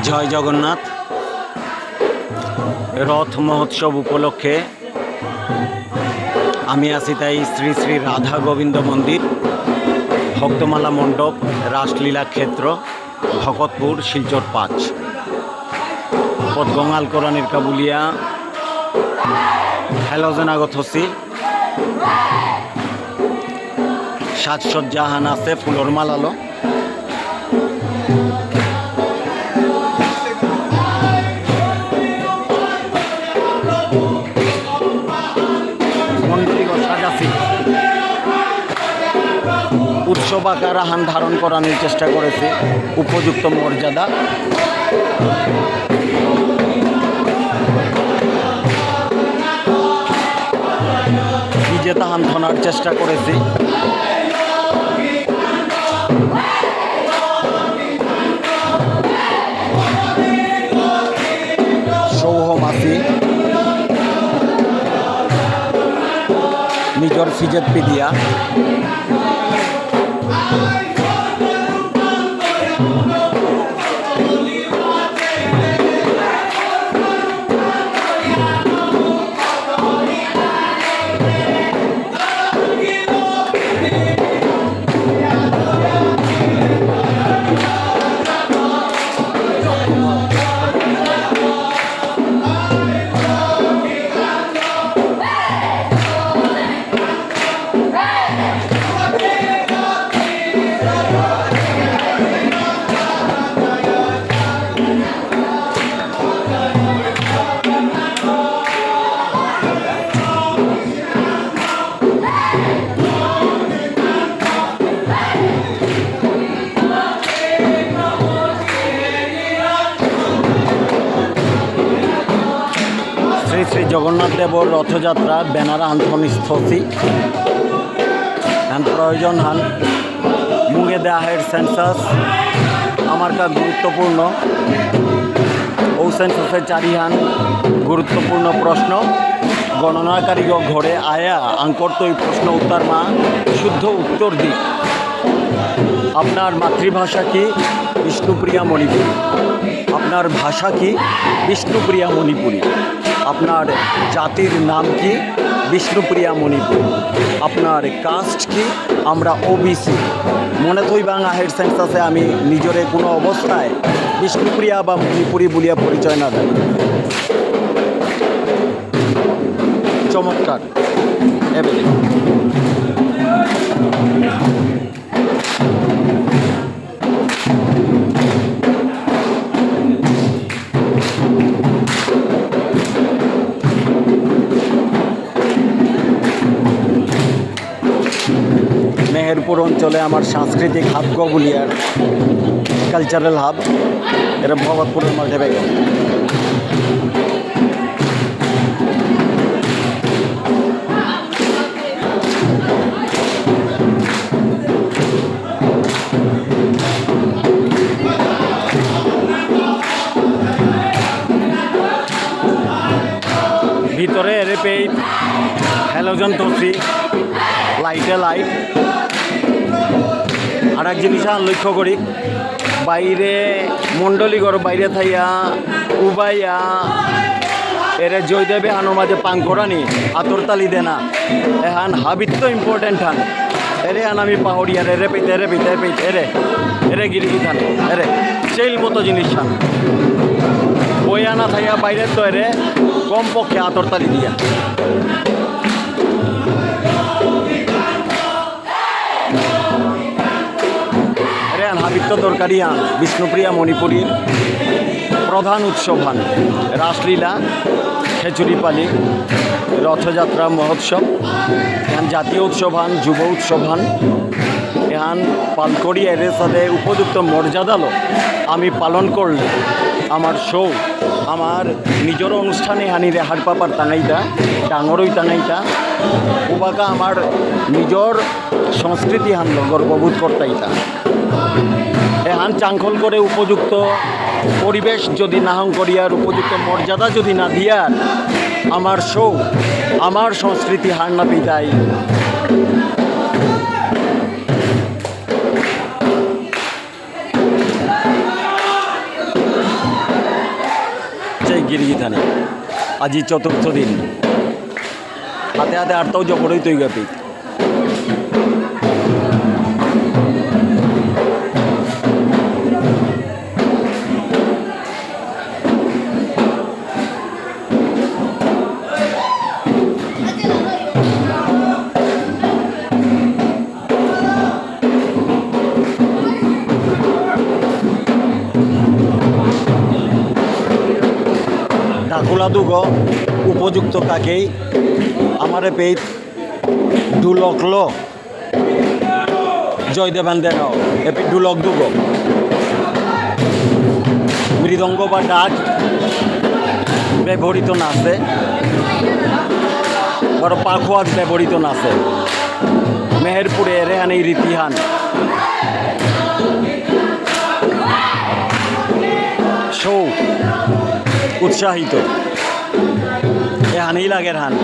জয় জগন্নাথ। রথ মহোৎসব উপলক্ষে আমি আছি তাই শ্রী শ্রী রাধা গোবিন্দ মন্দির, ভক্তমালা মণ্ডপ, রাসলীলা ক্ষেত্র, ভকতপুর, শিলচর 5 পদগঙ্গাল কোরআনের কাবুলিয়া হ্যালোজেনাগত হসি সাজসজ্জাহান আছে ফুলর মালালো। উৎসব আকার আহান ধারণ করানোর চেষ্টা করেছে, উপযুক্ত মর্যাদা। নিজে তাহান ধনার চেষ্টা করেছি। সৌহমাসি নিজের ফিজেত পিদিয়া শ্রী শ্রী জগন্নাথ দেবর রথযাত্রা ব্যানার আন্তন স্থতি প্রয়োজন হান মুগে দেহের সেন্সাস আমার কা গুরুত্বপূর্ণ। ও সেন্সাসের চারিহান গুরুত্বপূর্ণ প্রশ্ন গণনাকারী ঘরে আয়া আঙ্কর তো এই প্রশ্ন উত্তর মা শুদ্ধ উত্তর দি। আপনার মাতৃভাষা কি? বিষ্ণুপ্রিয়া মণিপুরী। আপনার ভাষা কি? বিষ্ণুপ্রিয়া মণিপুরী। আপনার জাতির নাম কি? বিষ্ণুপ্রিয়া মণিপুর। আপনার কাস্ট কি? আমরা ওবিসি। মনে থইবাং আহের সেন্সাসে আমি নিজরে কোনো অবস্থায় বিষ্ণুপ্রিয়া বা মণিপুরী বলিয়া পরিচয় না দেয়। চমৎকার। এবারে মেহেরপুর অঞ্চলে আমার সাংস্কৃতিক হাব গবুলিয়ার কালচারাল হাব, এটা ভগতপুরের মাঝে বেগে। ভিতরে এরপেই হ্যালোজেন তসি লাইটে লাইট। আর এক জিনিস লক্ষ্য করি, বাইরে মণ্ডলীগর বাইরে থাইয়া উবাইয়া এরে জয়দেবে হানো মাঝে পাং করানি আতরতালি দেনা এহান হাবিত তো ইম্পর্টেন্ট হান। এরে আন আমি পাহড়িয়ার এরে পেতে এরে পেতে পেতে এরে এরে গিরিগি থান এরে সেইল মতো জিনিস হান বই আনা থাইয়া বাইরে তো এরে কমপক্ষে আতরতালি দিয়া। হাবিত্য দরকারি আন বিষ্ণুপ্রিয়া মণিপুরীর প্রধান উৎসব হান রাসলীলা, খেচুরিপালি, রথযাত্রা মহোৎসব। এখান জাতীয় উৎসব হান, যুব উৎসব হান। এখান পালকড়ি এর সাথে উপযুক্ত মর্যাদালো আমি পালন করলে আমার শো আমার নিজের অনুষ্ঠানে হানি রেহার পাপার টাঙাইতা ডাঙরই টাঙাইতা উবাকা আমার নিজের সংস্কৃতি হানলো গর্ববোধ করতাইতা। এহান চাঙ্খল করে উপযুক্ত পরিবেশ যদি না হং করিয়ার, উপযুক্ত মর্যাদা যদি না দিয়ার আমার শো আমার সংস্কৃতি হার না পিতাই। গিরিগিথানি আজি চতুর্থ দিন হাতে হাতে আটটাও জবরই তৈ গাপি ডাকুলা দুগ উপযুক্ত তাকেই আমারে পেই ডুলকল জয়দেবান দেন এপি ডুলক দুগ মৃদঙ্গ বা ডাক ব্যবহৃত নাচে বড় পাখোয়াজ ব্যবহৃত নাচে মেহেরপুরে রেহান এই রীতিহান শৌ উৎসাহিত এ হানেই লাগের হান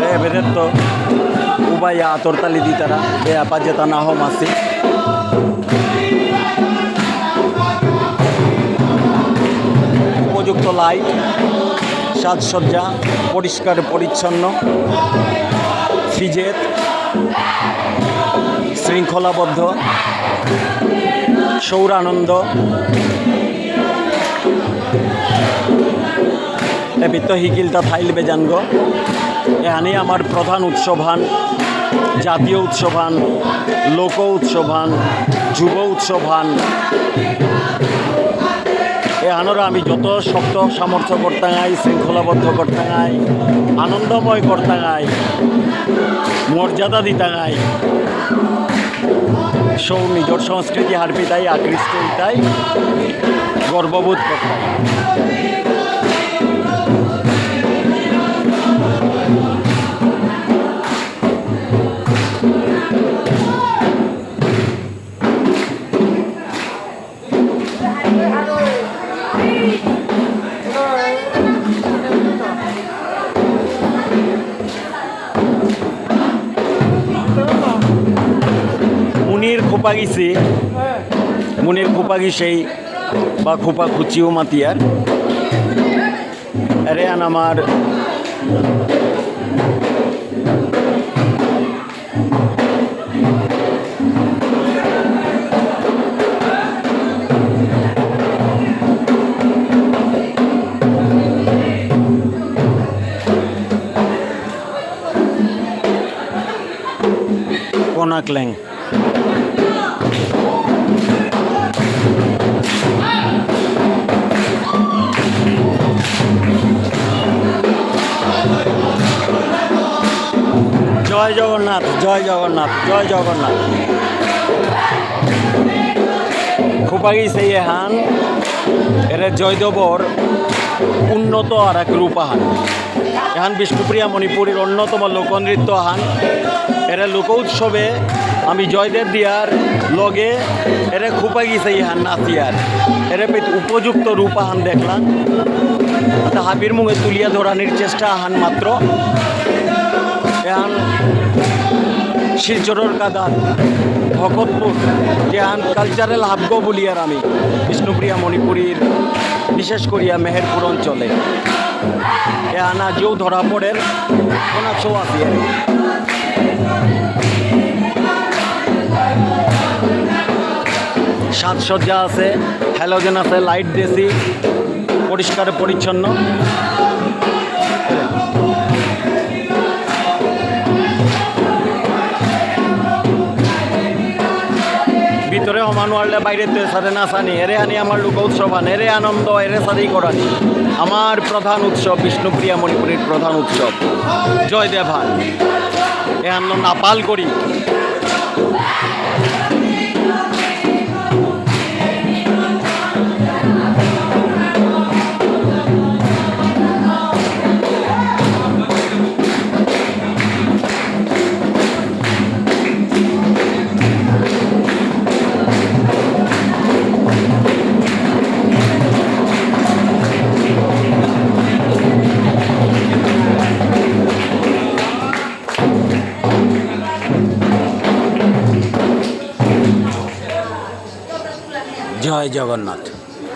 রে বেদের তো উবাই আতরতালি দি তারা এ আপা যেতা না হো মাসি উপযুক্ত লাইট সাজসজ্জা পরিষ্কার পরিচ্ছন্ন ফিজেত শৃঙ্খলাবদ্ধ সৌরানন্দ এবিত হিকিলতা থাইল বেজানগ এহানি আমার প্রধান উৎসবান জাতীয় উৎসবান লোক উৎসবান যুব উৎসবান এহানোর আমি যত শক্ত সামর্থ্য করতাঙাই শৃঙ্খলাবদ্ধ করতাঙাই আনন্দময় করতাঙাই মর্যাদা দিতাঙাই সৌ নিজের সংস্কৃতি হারপিতাই আকৃষ্ট হইতাই গর্ববোধ করতাই খোপা গেছি মনের খোপা গেছেই বা খোপা খুচিও মাতিয়ার আরে আন আমার কোনাকল্যাং জয় জগন্নাথ জয় জগন্নাথ জয় জগন্নাথ খোপাগি সেই হান এরে জয়দেবর উন্নত আর এক রূপাহান এহান বিষ্ণুপ্রিয়া মণিপুরের অন্যতম লোকনৃত্য হান এরে লোক উৎসবে আমি জয়দেব দিয়ার লগে এরে খোপাগি সেই হান নাচিয়ার এরে উপযুক্ত রূপাহান দেখলাম হাবির মুখে তুলিয়া ধরানির চেষ্টা হান মাত্র এহান শিলচরের কাদান ভকতপুর যেহান কালচারাল হাবগ বলিয়ার আমি বিষ্ণুপ্রিয়া মণিপুরীর বিশেষ করিয়া মেহেরপুর অঞ্চলে এহান আজিও ধরা পড়ের কোন শো আছে সাজসজ্জা আছে হ্যালোজেন আছে লাইট দিয়েছি পরিষ্কার পরিচ্ছন্ন ভিতরে সমান ওয়ার্ল্ডে বাইরে সাথে নাচানি এরে আনি আমার লোক উৎসবান এরে আনন্দ এরে সাথেই করানি আমার প্রধান উৎসব বিষ্ণুপ্রিয়া মণিপুরের প্রধান উৎসব জয়দেভান এ আনন্দ নাপাল করি জয় জগন্নাথ।